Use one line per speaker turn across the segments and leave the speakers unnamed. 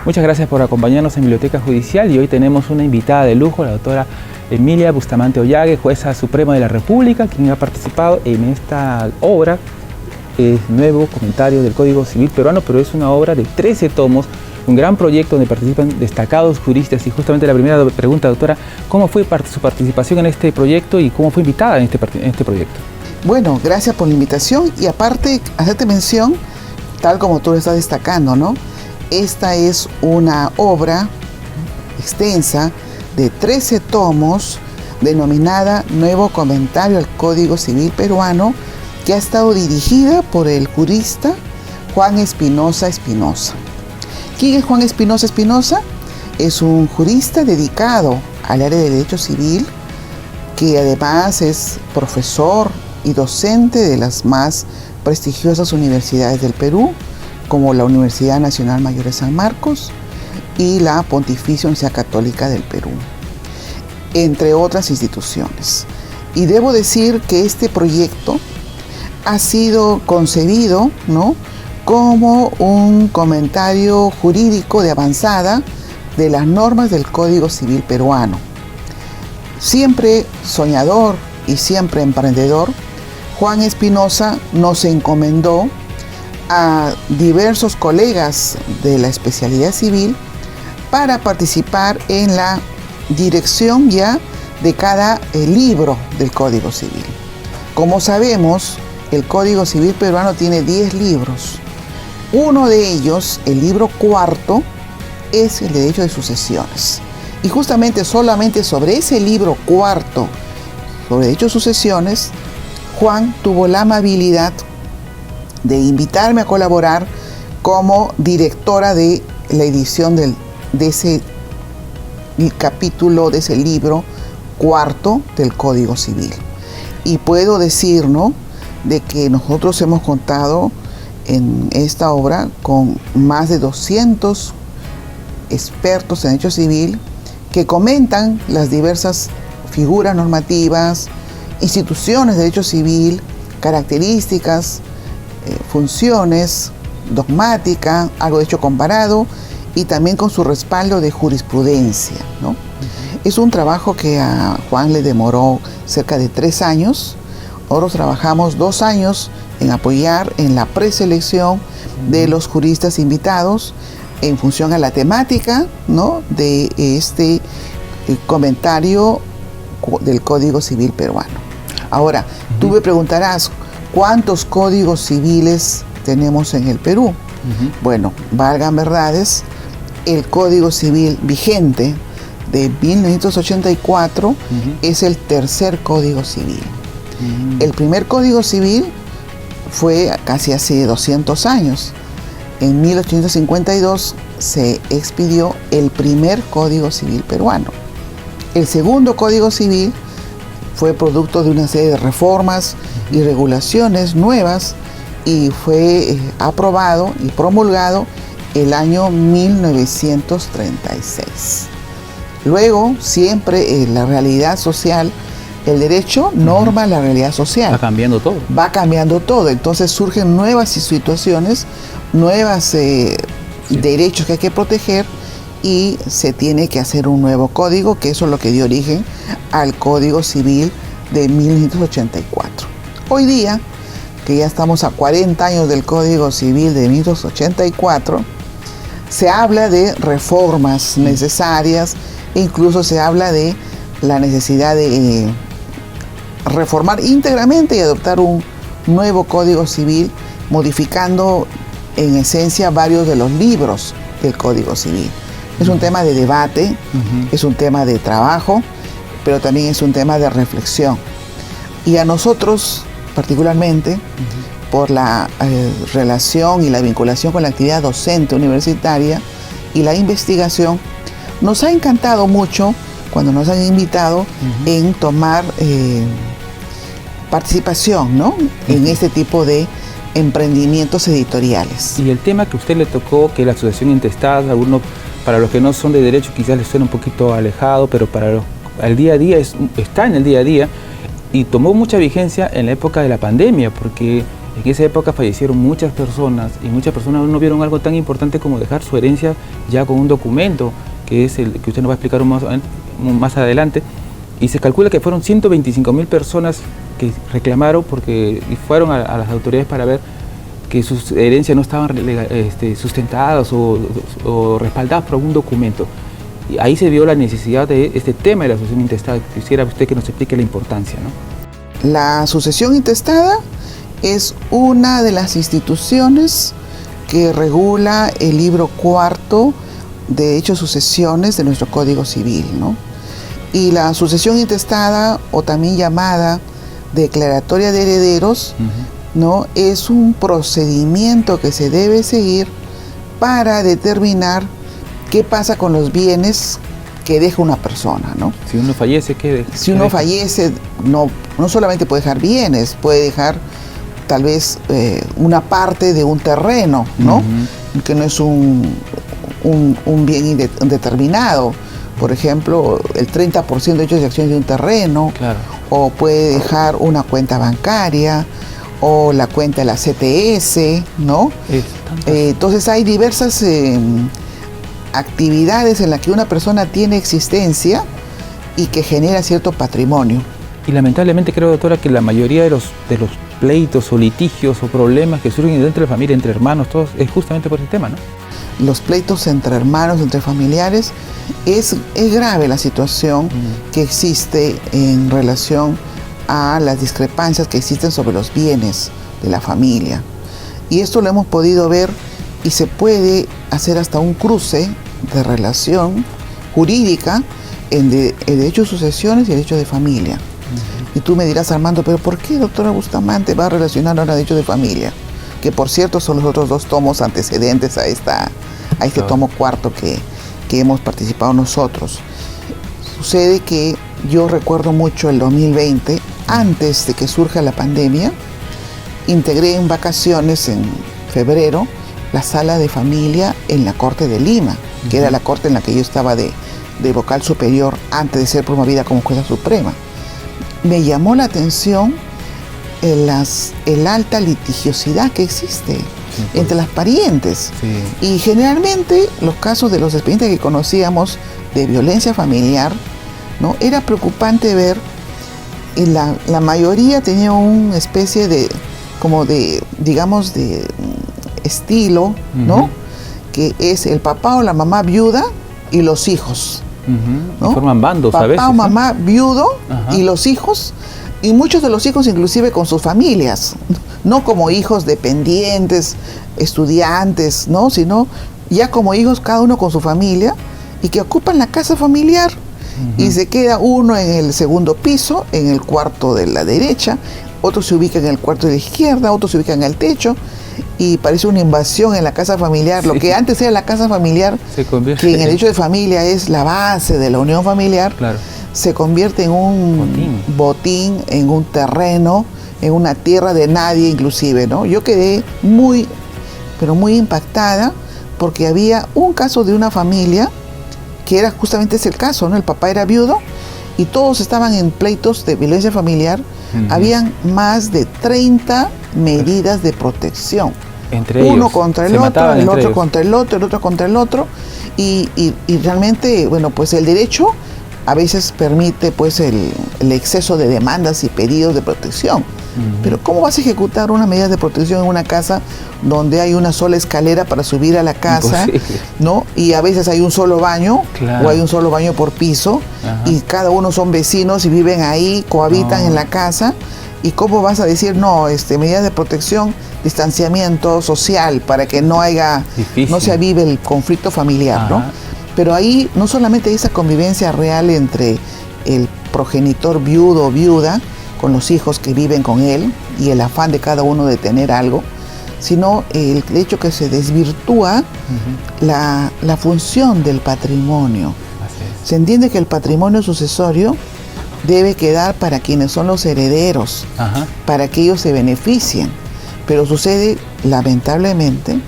Muchas gracias por acompañarnos en Biblioteca Judicial, y hoy tenemos una invitada de lujo, la doctora Emilia Bustamante Ollague, jueza suprema de la República, quien ha participado en esta obra, nuevo comentario del Código Civil peruano, pero es una obra de 13 tomos, un gran proyecto donde participan destacados juristas. Y justamente la primera pregunta, doctora, ¿cómo fue su participación en este proyecto y cómo fue invitada en este proyecto?
Bueno, gracias por la invitación, y aparte, hacerte mención, tal como tú lo estás destacando, ¿no? Esta es una obra extensa de 13 tomos denominada Nuevo Comentario al Código Civil Peruano, que ha estado dirigida por el jurista Juan Espinosa Espinosa. ¿Quién es Juan Espinosa Espinosa? Es un jurista dedicado al área de derecho civil, que además es profesor y docente de las más prestigiosas universidades del Perú, como la Universidad Nacional Mayor de San Marcos y la Pontificia Universidad Católica del Perú, entre otras instituciones. Y debo decir que este proyecto ha sido concebido, ¿no?, como un comentario jurídico de avanzada de las normas del Código Civil peruano. Siempre soñador y siempre emprendedor, Juan Espinosa nos encomendó a diversos colegas de la especialidad civil para participar en la dirección ya de cada libro del Código Civil. Como sabemos, el Código Civil peruano tiene 10 libros. Uno de ellos, el libro cuarto, es el derecho de sucesiones. Y justamente solamente sobre ese libro cuarto, sobre derecho de sucesiones, Juan tuvo la amabilidad de invitarme a colaborar como directora de la edición de ese capítulo, de ese libro cuarto del Código Civil. Y puedo decir, ¿no?, de que nosotros hemos contado en esta obra con más de 200 expertos en derecho civil que comentan las diversas figuras normativas, instituciones de derecho civil, características, funciones, dogmática, algo de hecho comparado, y también con su respaldo de jurisprudencia, ¿no? Es un trabajo que a Juan le demoró cerca de 3 años. Nosotros trabajamos 2 años en apoyar en la preselección de los juristas invitados en función a la temática, ¿no?, de este comentario del Código Civil peruano. Ahora, tú me preguntarás, ¿cuántos códigos civiles tenemos en el Perú? Bueno, valgan verdades, el Código Civil vigente de 1984 es el tercer Código Civil. El primer Código Civil fue casi hace 200 años. En 1852 se expidió el primer Código Civil peruano. El segundo Código Civil fue producto de una serie de reformas y regulaciones nuevas y fue aprobado y promulgado el año 1936. Luego, siempre la realidad social, el derecho norma la realidad social.
Va cambiando todo.
Va cambiando todo. Entonces surgen nuevas situaciones, nuevos derechos que hay que proteger, y se tiene que hacer un nuevo código, que eso es lo que dio origen al Código Civil de 1984. Hoy día, que ya estamos a 40 años del Código Civil de 1984, se habla de reformas necesarias e incluso se habla de la necesidad de reformar íntegramente y adoptar un nuevo Código Civil, modificando en esencia varios de los libros del Código Civil. Es un tema de debate, es un tema de trabajo, pero también es un tema de reflexión. Y a nosotros, particularmente, por la relación y la vinculación con la actividad docente universitaria y la investigación, nos ha encantado mucho cuando nos han invitado en tomar participación, ¿no?, en este tipo de emprendimientos editoriales.
Y el tema que a usted le tocó, que la asociación Intestadas, algunos para los que no son de derecho quizás les suena un poquito alejado, pero para los, al día a día está en el día a día y tomó mucha vigencia en la época de la pandemia, porque en esa época fallecieron muchas personas y muchas personas no vieron algo tan importante como dejar su herencia ya con un documento, que es el que usted nos va a explicar más adelante. Y se calcula que fueron 125.000 personas que reclamaron y fueron a las autoridades para ver que sus herencias no estaban sustentadas o respaldadas por algún documento. Y ahí se vio la necesidad de este tema de la sucesión intestada. Quisiera usted que nos explique la importancia, ¿no?
La sucesión intestada es una de las instituciones que regula el libro cuarto de hechos sucesiones de nuestro Código Civil, ¿no? Y la sucesión intestada, o también llamada declaratoria de herederos, ¿no? Es un procedimiento que se debe seguir para determinar qué pasa con los bienes que deja una persona, ¿no?
Si uno fallece, ¿qué deja?
Si uno fallece, no solamente puede dejar bienes, puede dejar tal vez una parte de un terreno, ¿no? Que no es un bien indeterminado. Por ejemplo, el 30% de hechos de acciones de un terreno, claro. O puede dejar una cuenta bancaria, o la cuenta de la CTS, ¿no? Entonces hay diversas actividades en las que una persona tiene existencia y que genera cierto patrimonio.
Y lamentablemente creo, doctora, que la mayoría de los pleitos o litigios o problemas que surgen dentro de la familia, entre hermanos, todos, es justamente por ese tema, ¿no?
Los pleitos entre hermanos, entre familiares, es grave la situación que existe en relación a las discrepancias que existen sobre los bienes de la familia. Y esto lo hemos podido ver y se puede hacer hasta un cruce de relación jurídica en derecho de sucesiones y derecho de familia. Y tú me dirás, Armando, ¿pero por qué, doctora Bustamante, va a relacionar ahora derecho de familia? Que por cierto son los otros dos tomos antecedentes a este tomo cuarto que hemos participado nosotros. Sucede que yo recuerdo mucho el 2020, antes de que surja la pandemia, integré en vacaciones en febrero la sala de familia en la Corte de Lima, que era la corte en la que yo estaba de vocal superior antes de ser promovida como jueza suprema. Me llamó la atención el alta litigiosidad que existe entre las parientes. Sí. Y generalmente los casos de los expedientes que conocíamos de violencia familiar, ¿no? Era preocupante ver, y la mayoría tenía una especie de, digamos, de estilo, ¿no? Que es el papá o la mamá viuda y los hijos. ¿No?
Forman bandos a veces.
Papá o mamá viudo y los hijos, y muchos de los hijos inclusive con sus familias, no como hijos dependientes, estudiantes, ¿no? Sino ya como hijos cada uno con su familia y que ocupan la casa familiar y se queda uno en el segundo piso, en el cuarto de la derecha, otro se ubica en el cuarto de la izquierda, otro se ubica en el techo y parece una invasión en la casa familiar. Sí. Lo que antes era la casa familiar, que en el derecho de familia es la base de la unión familiar, claro, se convierte en un botín, en un terreno, en una tierra de nadie inclusive, ¿no? Yo quedé muy impactada porque había un caso de una familia que era justamente ese el caso, ¿no? El papá era viudo y todos estaban en pleitos de violencia familiar. Habían más de 30 medidas de protección.
Entre ellos.
Uno contra el otro, el otro contra el otro, el otro contra el otro. Y realmente, bueno, pues el derecho a veces permite pues el exceso de demandas y pedidos de protección. Pero ¿cómo vas a ejecutar una medida de protección en una casa donde hay una sola escalera para subir a la casa, ¿no? Y a veces hay un solo baño, claro, o hay un solo baño por piso, y cada uno son vecinos y viven ahí, cohabitan en la casa? ¿Y cómo vas a decir, no, medidas de protección, distanciamiento social para que no se avive el conflicto familiar, ¿no? Pero ahí no solamente hay esa convivencia real entre el progenitor viudo o viuda con los hijos que viven con él y el afán de cada uno de tener algo, sino el hecho que se desvirtúa la función del patrimonio. Se entiende que el patrimonio sucesorio debe quedar para quienes son los herederos, para que ellos se beneficien. Pero sucede, lamentablemente,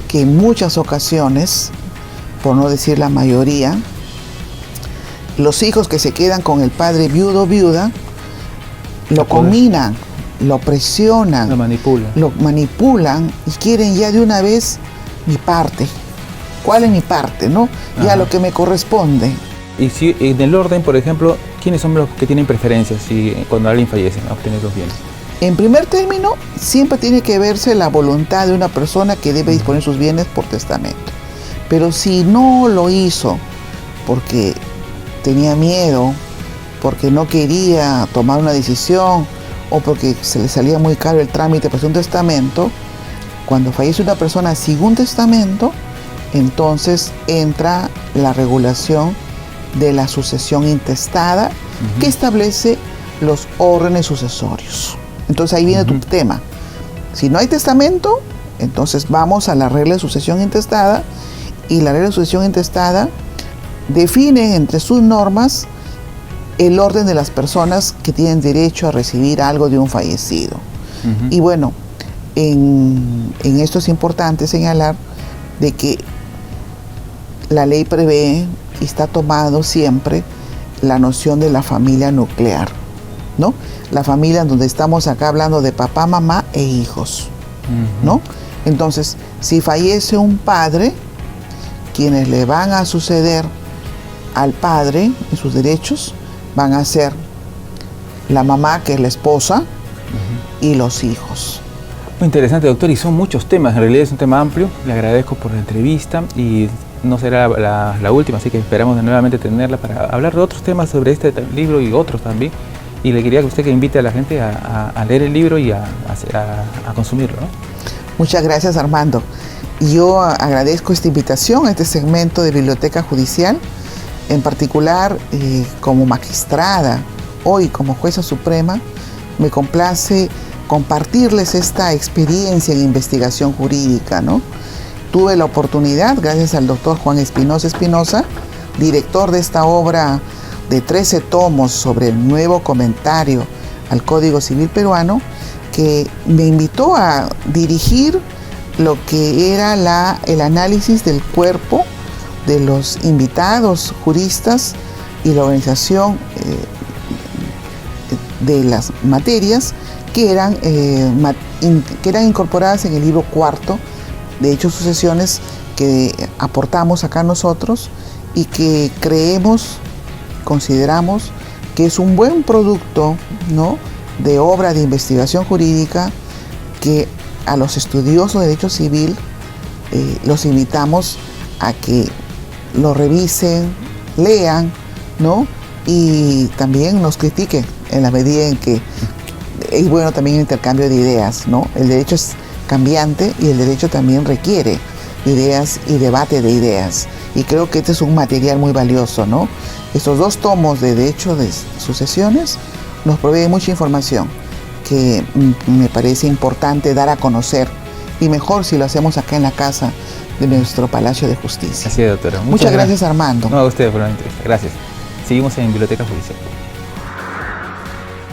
que en muchas ocasiones por no decir la mayoría, los hijos que se quedan con el padre viudo o viuda, lo combinan, lo presionan, lo manipulan y quieren ya de una vez mi parte. ¿Cuál es mi parte, no? Ya lo que me corresponde.
Y si en el orden, por ejemplo, ¿quiénes son los que tienen preferencias si cuando alguien fallece a obtener los bienes?
En primer término, siempre tiene que verse la voluntad de una persona que debe disponer sus bienes por testamento. Pero si no lo hizo porque tenía miedo, porque no quería tomar una decisión o porque se le salía muy caro el trámite para un testamento, cuando fallece una persona sin un testamento, entonces entra la regulación de la sucesión intestada que establece los órdenes sucesorios. Entonces ahí viene tu tema. Si no hay testamento, entonces vamos a la regla de sucesión intestada, y la regla de sucesión intestada define entre sus normas el orden de las personas que tienen derecho a recibir algo de un fallecido. Y bueno, en esto es importante señalar de que la ley prevé y está tomado siempre la noción de la familia nuclear, ¿no? La familia en donde estamos acá hablando de papá, mamá e hijos, ¿no? Entonces, si fallece un padre, quienes le van a suceder al padre en sus derechos van a ser la mamá, que es la esposa, y los hijos.
Muy interesante, doctor, y son muchos temas. En realidad es un tema amplio. Le agradezco por la entrevista y no será la última, así que esperamos de nuevamente tenerla para hablar de otros temas sobre este libro y otros también. Y le quería que usted invite a la gente a leer el libro y a consumirlo, ¿no?
Muchas gracias, Armando. Yo agradezco esta invitación a este segmento de Biblioteca Judicial, en particular como magistrada, hoy como jueza suprema, me complace compartirles esta experiencia en investigación jurídica, ¿no? Tuve la oportunidad, gracias al doctor Juan Espinosa Espinosa, director de esta obra de 13 tomos sobre el nuevo comentario al Código Civil peruano, que me invitó a dirigir lo que era el análisis del cuerpo de los invitados juristas y la organización de las materias que eran incorporadas en el libro cuarto de Hechos Sucesiones, que aportamos acá nosotros y que consideramos que es un buen producto, ¿no?, de obra de investigación jurídica, que a los estudiosos de derecho civil los invitamos a que lo revisen, lean, ¿no?, y también nos critiquen en la medida en que es bueno también el intercambio de ideas, ¿no? El derecho es cambiante y el derecho también requiere ideas y debate de ideas. Y creo que este es un material muy valioso, ¿no? Estos 2 tomos de Derecho de Sucesiones nos proveen mucha información que me parece importante dar a conocer, y mejor si lo hacemos acá en la casa de nuestro Palacio de Justicia.
Así es, doctora.
Muchas gracias, Armando.
No, a usted por la entrevista. Gracias. Seguimos en Biblioteca Judicial.